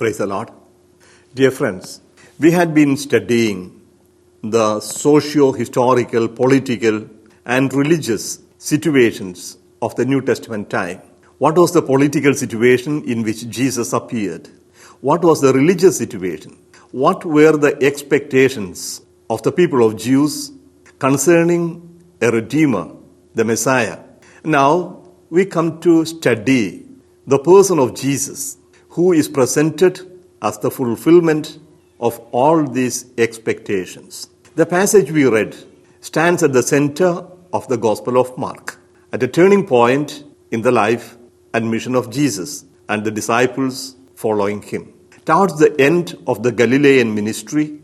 Praise the Lord. Dear friends, we had been studying the socio-historical, political, and religious situations of the New Testament time. What was the political situation in which Jesus appeared? What was the religious situation? What were the expectations of the people of Jews concerning a Redeemer, the Messiah? Now we come to study the person of Jesus, who is presented as the fulfillment of all these expectations. The passage we read stands at the center of the Gospel of Mark, at a turning point in the life and mission of Jesus and the disciples following him. Towards the end of the Galilean ministry,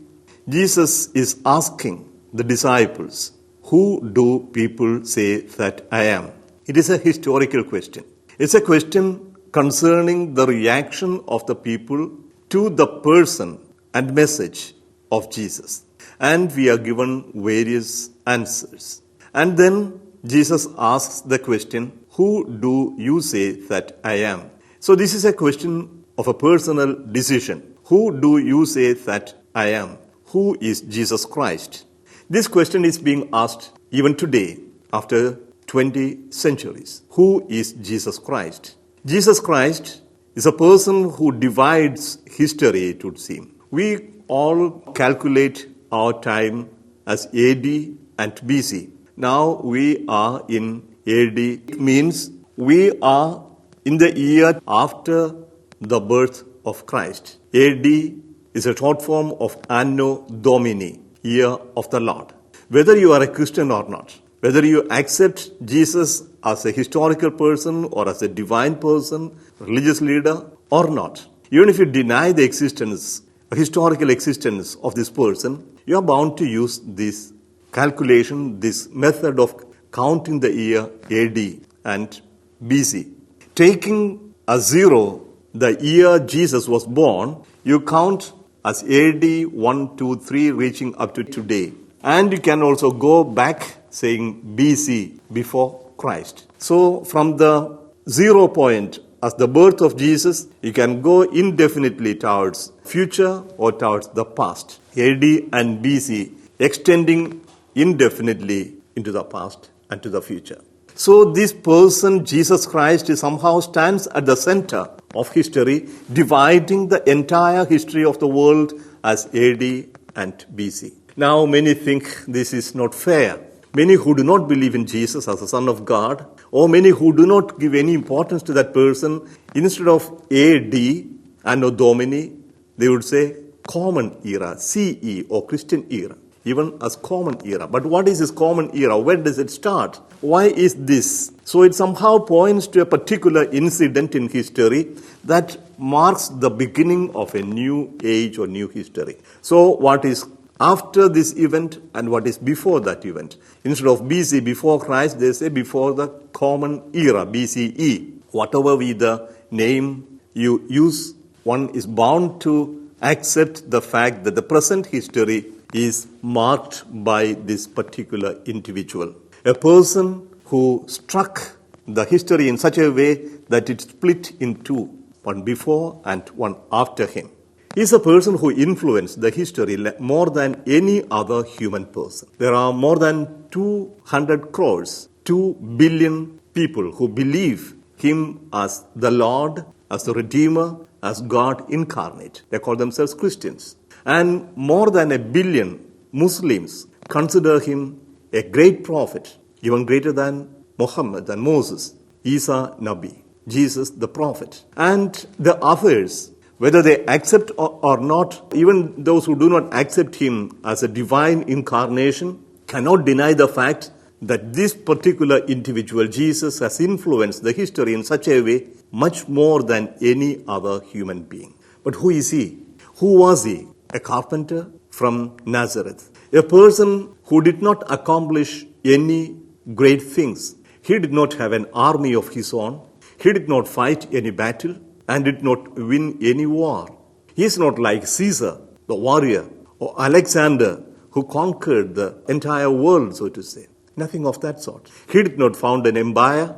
Jesus is asking the disciples, "Who do people say that I am?" It is a historical question. It's a question concerning the reaction of the people to the person and message of Jesus. And we are given various answers. And then Jesus asks the question, "Who do you say that I am?" So this is a question of a personal decision. Who do you say that I am? Who is Jesus Christ? This question is being asked even today after 20 centuries. Who is Jesus Christ? Jesus Christ is a person who divides history, it would seem. We all calculate our time as AD and BC. Now we are in AD. It means we are in the year after the birth of Christ. AD is a short form of Anno Domini, year of the Lord. Whether you are a Christian or not, whether you accept Jesus as a historical person or as a divine person, religious leader or not, even if you deny the existence, historical existence of this person, you are bound to use this calculation, this method of counting the year AD and BC. Taking as zero the year Jesus was born, you count as AD 1, 2, 3 reaching up to today. And you can also go back saying BC, before Christ. So from the 0 point as the birth of Jesus, you can go indefinitely towards future or towards the past. AD and BC extending indefinitely into the past and to the future. So this person, Jesus Christ, somehow stands at the center of history, dividing the entire history of the world as AD and BC. Now many think this is not fair. Many who do not believe in Jesus as the Son of God, or many who do not give any importance to that person, instead of AD, Anno Domini, they would say common era, CE or Christian era, even as common era. But what is this common era? Where does it start? Why is this? So it somehow points to a particular incident in history that marks the beginning of a new age or new history. So what is after this event and what is before that event? Instead of BC, before Christ, they say before the common era, BCE. Whatever be the name you use, one is bound to accept the fact that the present history is marked by this particular individual. A person who struck the history in such a way that it split in two, one before and one after him. He is a person who influenced the history more than any other human person. There are more than 200 crores, 2 billion people who believe him as the Lord, as the Redeemer, as God incarnate. They call themselves Christians. And more than 1 billion Muslims consider him a great prophet, even greater than Muhammad and Moses, Isa Nabi, Jesus the prophet. And the others, whether they accept or not, even those who do not accept him as a divine incarnation, cannot deny the fact that this particular individual, Jesus, has influenced the history in such a way much more than any other human being. But who is he? Who was he? A carpenter from Nazareth. A person who did not accomplish any great things. He did not have an army of his own. He did not fight any battle and did not win any war. He is not like Caesar, the warrior, or Alexander, who conquered the entire world, so to say. Nothing of that sort. He did not found an empire,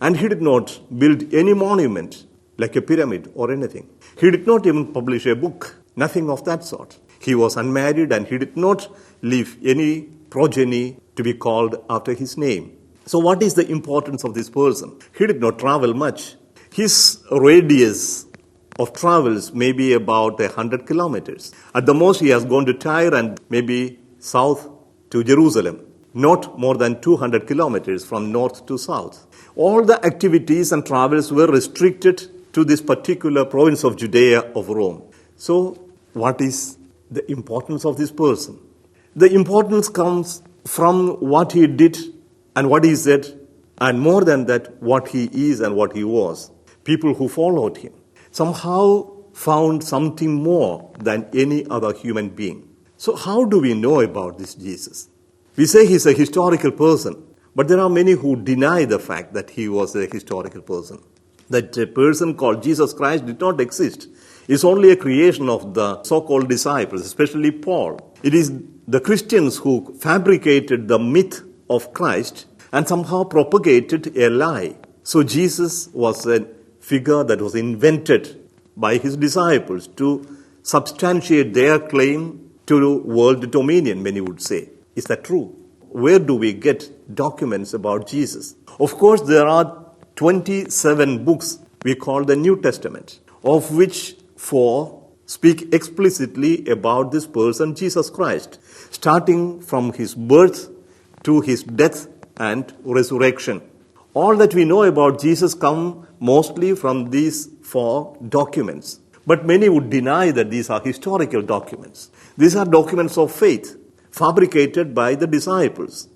and he did not build any monument like a pyramid or anything. He did not even publish a book, nothing of that sort. He was unmarried and he did not leave any progeny to be called after his name. So what is the importance of this person? He did not travel much. His radius of travels may be about 100 kilometers. At the most, he has gone to Tyre and maybe south to Jerusalem, not more than 200 kilometers from north to south. All the activities and travels were restricted to this particular province of Judea of Rome. So, what is the importance of this person? The importance comes from what he did and what he said, and more than that, what he is and what he was. People who followed him somehow found something more than any other human being. So how do we know about this Jesus? We say he's a historical person, but there are many who deny the fact that he was a historical person. That a person called Jesus Christ did not exist. It's only a creation of the so-called disciples, especially Paul. It is the Christians who fabricated the myth of Christ and somehow propagated a lie. So Jesus was a figure that was invented by his disciples to substantiate their claim to world dominion, many would say. Is that true? Where do we get documents about Jesus? Of course, there are 27 books we call the New Testament, of which 4 speak explicitly about this person, Jesus Christ, starting from his birth to his death and resurrection. All that we know about Jesus come mostly from these 4 documents. But many would deny that these are historical documents. These are documents of faith, fabricated by the disciples.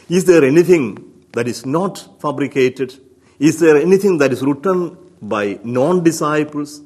Is there anything that is not fabricated? Is there anything that is written by non-disciples?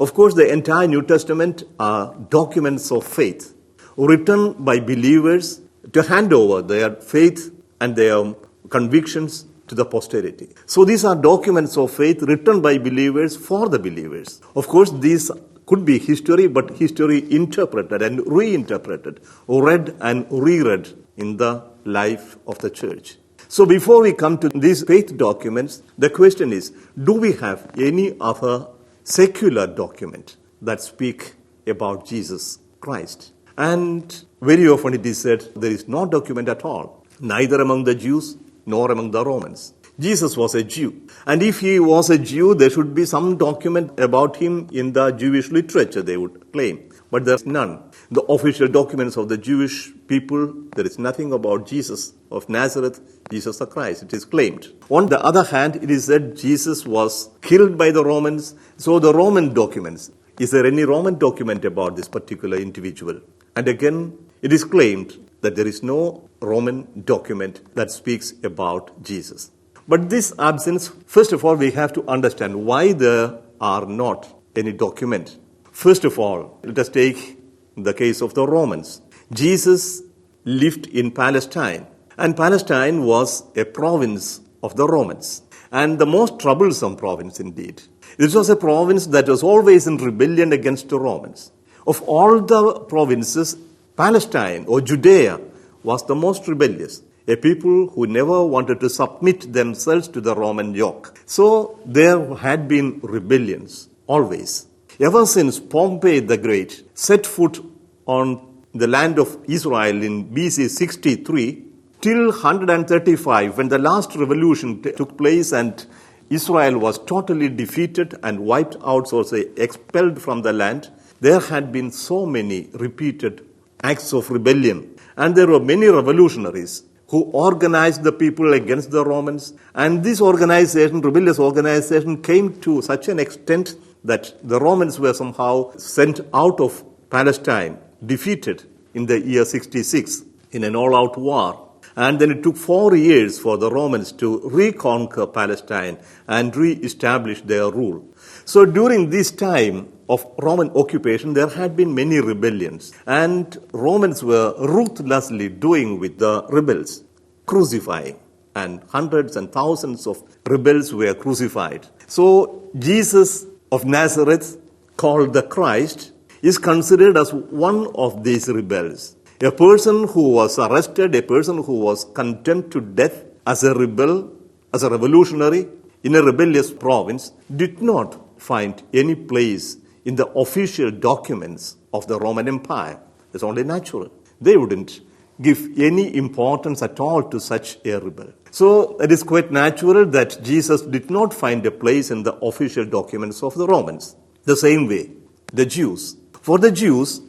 Of course, the entire New Testament are documents of faith, written by believers to hand over their faith and their convictions to the posterity. So these are documents of faith written by believers for the believers. Of course, these could be history, but history interpreted and reinterpreted, read and reread in the life of the church. So before we come to these faith documents, the question is, do we have any other secular document that speak about Jesus Christ? And very often it is said there is no document at all, neither among the Jews nor among the Romans. Jesus was a Jew. And if he was a Jew, there should be some document about him in the Jewish literature, they would claim. But there's none. The official documents of the Jewish people, there is nothing about Jesus of Nazareth, Jesus the Christ. It is claimed. On the other hand, it is said Jesus was killed by the Romans. So the Roman documents, is there any Roman document about this particular individual? And again, it is claimed that there is no Roman document that speaks about Jesus. But this absence, first of all, we have to understand why there are not any document. First of all, let us take the case of the Romans. Jesus lived in Palestine, and Palestine was a province of the Romans, and the most troublesome province indeed. This was a province that was always in rebellion against the Romans. Of all the provinces, Palestine or Judea was the most rebellious, a people who never wanted to submit themselves to the Roman yoke. So there had been rebellions, always. Ever since Pompey the Great set foot on the land of Israel in BC 63, till 135, when the last revolution took place and Israel was totally defeated and wiped out, so to say, expelled from the land, there had been so many repeated acts of rebellion. And there were many revolutionaries who organized the people against the Romans. And this organization, rebellious organization, came to such an extent that the Romans were somehow sent out of Palestine, defeated in the year 66 in an all-out war. And then it took 4 years for the Romans to reconquer Palestine and re-establish their rule. So during this time of Roman occupation, there had been many rebellions. And Romans were ruthlessly doing with the rebels, crucifying. And hundreds and thousands of rebels were crucified. So Jesus of Nazareth, called the Christ, is considered as one of these rebels. A person who was arrested, a person who was condemned to death as a rebel, as a revolutionary in a rebellious province, did not find any place in the official documents of the Roman Empire. It's only natural. They wouldn't give any importance at all to such a rebel. So it is quite natural that Jesus did not find a place in the official documents of the Romans. The same way, the Jews. For the Jews,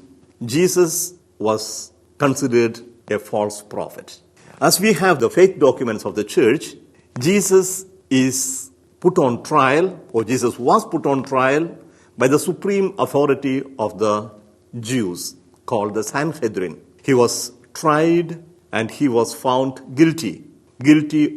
Jesus was considered a false prophet. As we have the faith documents of the church, Jesus is put on trial, or Jesus was put on trial by the supreme authority of the Jews, called the Sanhedrin. He was tried and he was found guilty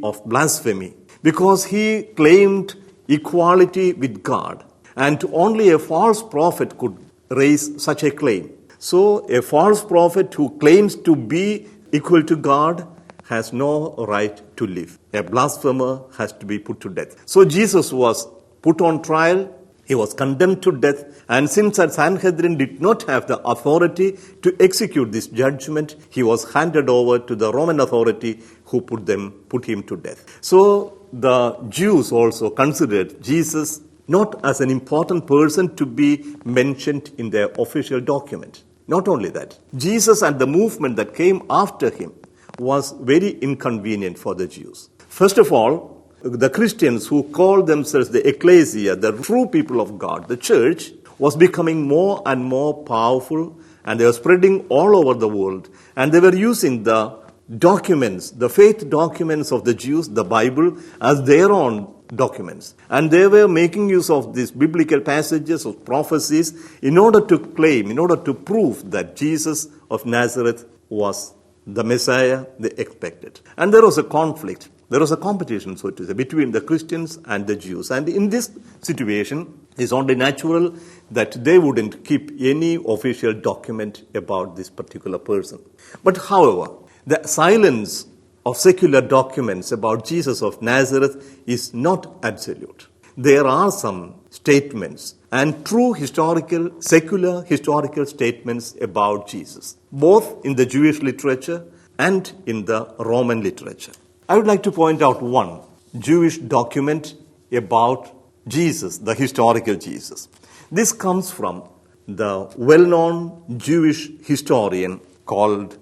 of blasphemy, because he claimed equality with God, and only a false prophet could raise such a claim. So a false prophet who claims to be equal to God has no right to live. A blasphemer has to be put to death. So Jesus was put on trial. He was condemned to death. And since the Sanhedrin did not have the authority to execute this judgment, he was handed over to the Roman authority, who put him to death. So the Jews also considered Jesus not as an important person to be mentioned in their official document. Not only that, Jesus and the movement that came after him was very inconvenient for the Jews. First of all, the Christians who called themselves the ecclesia, the true people of God, the church, was becoming more and more powerful, and they were spreading all over the world. And they were using the documents, the faith documents of the Jews, the Bible, as their own documents. And they were making use of these biblical passages of prophecies in order to claim, in order to prove that Jesus of Nazareth was the Messiah they expected. And there was a conflict. There was a competition, so to say, between the Christians and the Jews. And in this situation, it's only natural that they wouldn't keep any official document about this particular person. But however, the silence of secular documents about Jesus of Nazareth is not absolute. There are some statements and true secular historical statements about Jesus, both in the Jewish literature and in the Roman literature. I would like to point out one Jewish document about Jesus, the historical Jesus. This comes from the well-known Jewish historian called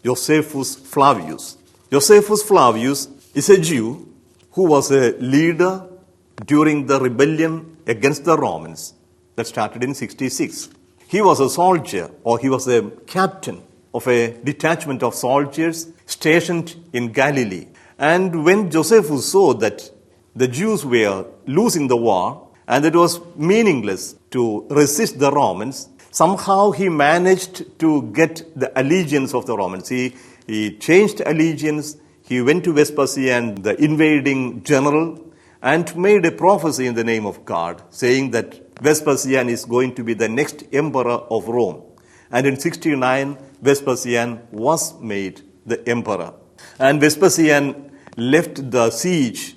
Josephus Flavius. Josephus Flavius is a Jew who was a leader during the rebellion against the Romans that started in 66. He was a soldier, or he was a captain of a detachment of soldiers stationed in Galilee. And when Josephus saw that the Jews were losing the war and it was meaningless to resist the Romans, somehow he managed to get the allegiance of the Romans. He changed allegiance. He went to Vespasian, the invading general, and made a prophecy in the name of God, saying that Vespasian is going to be the next emperor of Rome. And in 69, Vespasian was made the emperor. And Vespasian left the siege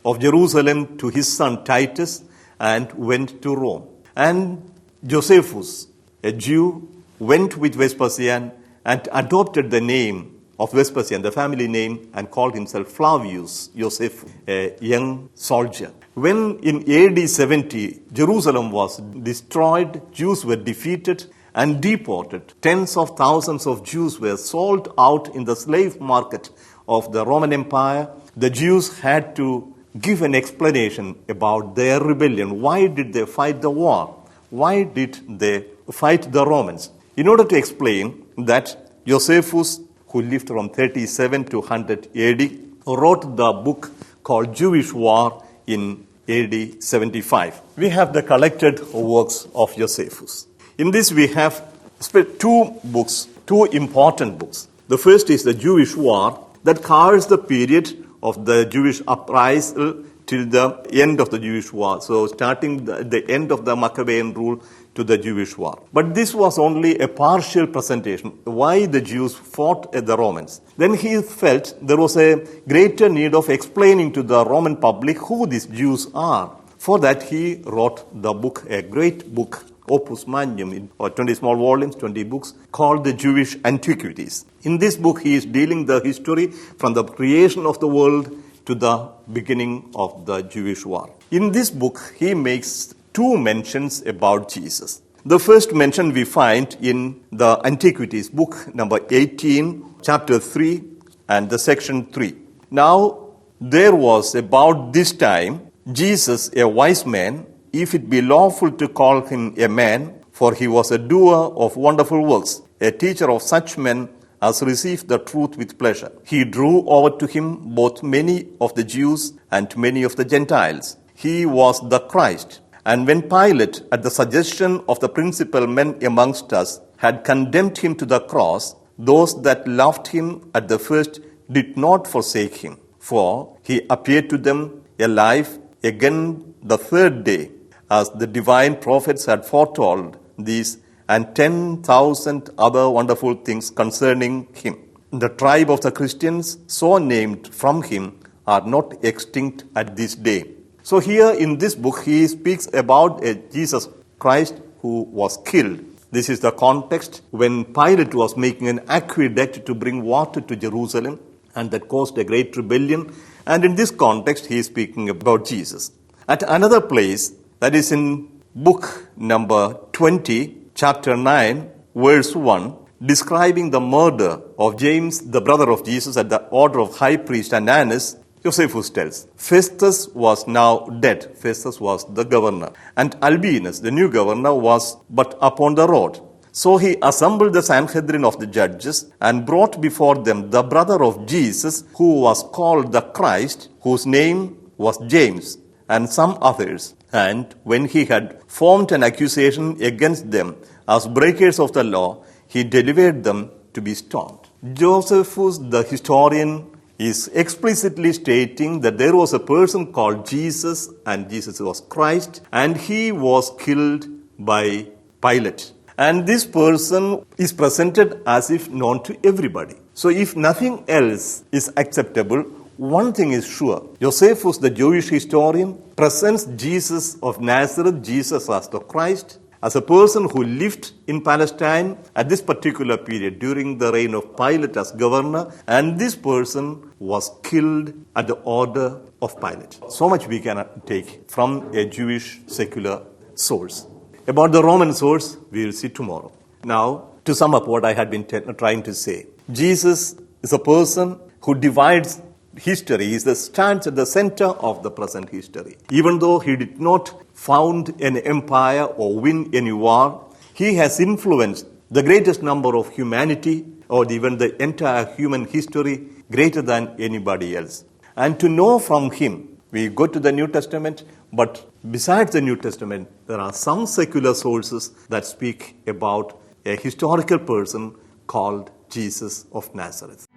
of Jerusalem to his son Titus and went to Rome. And Josephus, a Jew, went with Vespasian and adopted the name of Vespasian, the family name, and called himself Flavius Josephus, a young soldier. When in AD 70, Jerusalem was destroyed, Jews were defeated and deported. Tens of thousands of Jews were sold out in the slave market of the Roman Empire. The Jews had to give an explanation about their rebellion. Why did they fight the war? Why did they fight the Romans? In order to explain that, Josephus, who lived from 37 to 100 AD, wrote the book called Jewish War in AD 75. We have the collected works of Josephus. In this we have two important books. The first is the Jewish War that covers the period of the Jewish uprisal till the end of the Jewish War. So starting the end of the Maccabean rule to the Jewish War. But this was only a partial presentation, why the Jews fought the Romans. Then he felt there was a greater need of explaining to the Roman public who these Jews are. For that he wrote the book, a great book, Opus Magnum, or 20 small volumes, 20 books, called the Jewish Antiquities. In this book he is dealing the history from the creation of the world to the beginning of the Jewish War. In this book he makes two mentions about Jesus. The first mention we find in the Antiquities, book number 18, chapter 3, and the section 3. Now, there was about this time Jesus, a wise man, if it be lawful to call him a man, for he was a doer of wonderful works, a teacher of such men as received the truth with pleasure. He drew over to him both many of the Jews and many of the Gentiles. He was the Christ. And when Pilate, at the suggestion of the principal men amongst us, had condemned him to the cross, those that loved him at the first did not forsake him. For he appeared to them alive again the third day, as the divine prophets had foretold these and 10,000 other wonderful things concerning him. The tribe of the Christians, so named from him, are not extinct at this day. So here in this book, he speaks about a Jesus Christ who was killed. This is the context when Pilate was making an aqueduct to bring water to Jerusalem, and that caused a great rebellion. And in this context, he is speaking about Jesus. At another place, that is in book number 20, chapter 9, verse 1, describing the murder of James, the brother of Jesus, at the order of high priest Annas, Josephus tells, Festus was now dead. Festus was the governor. And Albinus, the new governor, was but upon the road. So he assembled the Sanhedrin of the judges and brought before them the brother of Jesus, who was called the Christ, whose name was James, and some others. And when he had formed an accusation against them as breakers of the law, he delivered them to be stoned. Josephus, the historian, is explicitly stating that there was a person called Jesus, and Jesus was Christ, and he was killed by Pilate. And this person is presented as if known to everybody. So if nothing else is acceptable, one thing is sure. Josephus, the Jewish historian, presents Jesus of Nazareth, Jesus as the Christ, as a person who lived in Palestine at this particular period during the reign of Pilate as governor, and this person was killed at the order of Pilate. So much we can take from a Jewish secular source. About the Roman source, we will see tomorrow. Now, to sum up what I had been trying to say, Jesus is a person who divides history. He stands at the center of the present history. Even though he did not found an empire or win any war, he has influenced the greatest number of humanity, or even the entire human history, greater than anybody else. And to know from him, we go to the New Testament, but besides the New Testament, there are some secular sources that speak about a historical person called Jesus of Nazareth.